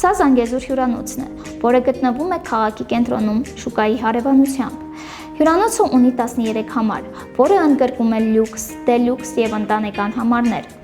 Սա Զանգեզուր հյուրանոցն է, որը գտնվում է քաղաքի կենտրոնում շուկայի հարևանությամբ։ Հյուրանոցը ունի 13 համար, որը ընդգրկում է լյուքս, դելյուքս և ընտանեկան համարներ։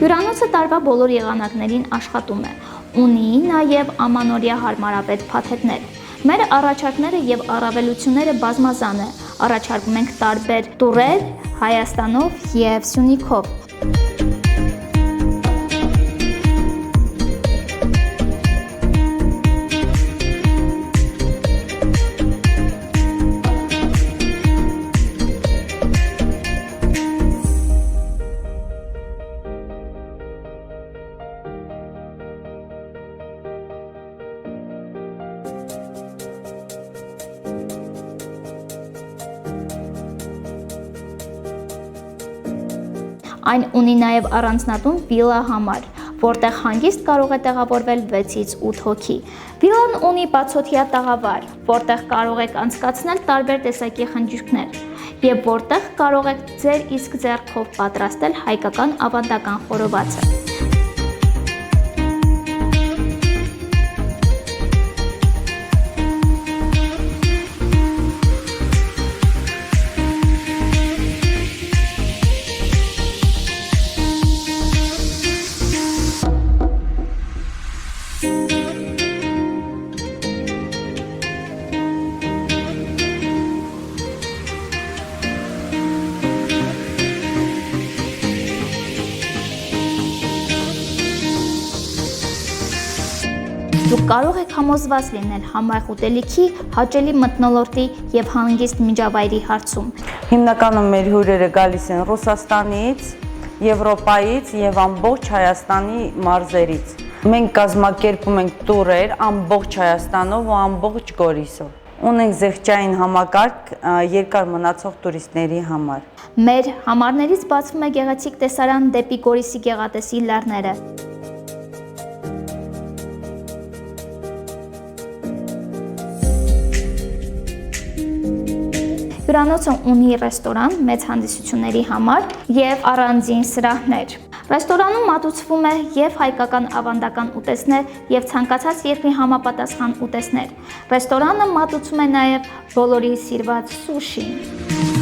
Հյուրանոցը տարվա բոլոր եղանակներին աշխատում է, ունի նաև ամանորյա հարմարավետ փաթեթներ։ Մեր առաջարկները և առավելությունները բազմազան է, առաջարկում ենք տարբեր տուրեր Հայաստանով և Սյունիքով։ Այն ունի նաև առանձնատուն վիլա համար, որտեղ հանգիստ կարող է տեղավորվել 6-ից 8 հոգի։ Վիլան ունի բացօթյա տաղավար, որտեղ կարող եք անցկացնել տարբեր տեսակի խնջույքներ և որտեղ կարող եք ձեր իսկ ձեռքով պատրաստել հայկական ավանդական խորովածը։ Դուք կարող եք համոզված լինել համեղ ուտելիքի, հաճելի մթնոլորտի և հանգիստ միջավայրի հարցում։ Հիմնականում մեր հյուրերը գալիս են Ռուսաստանից, Եվրոպայից և ամբողջ Հայաստանի մարզերից։ Մենք կազմակերպում ենք տուրեր ամբողջ Հայաստանով ու ամբողջ Գորիսով։ Ունենք զեղչային համակարգ երկար մնացող տուրիստների համար։ Մեր համարներից բացվում է գեղեցիկ տեսարան դեպի Գորիսի գեղատեսիլ լեռները։ Հյուրանոցը ունի ռեստորան մեծ հանդիսությունների համար և առանձին սրահներ։ Ռեստորանում մատուցվում է և հայկական ավանդական ուտեստներ և ցանկացած երկրի համապատասխան ուտեստներ։ Ռեստորանը մատուցում է նաև բոլորի սիրված սուշին։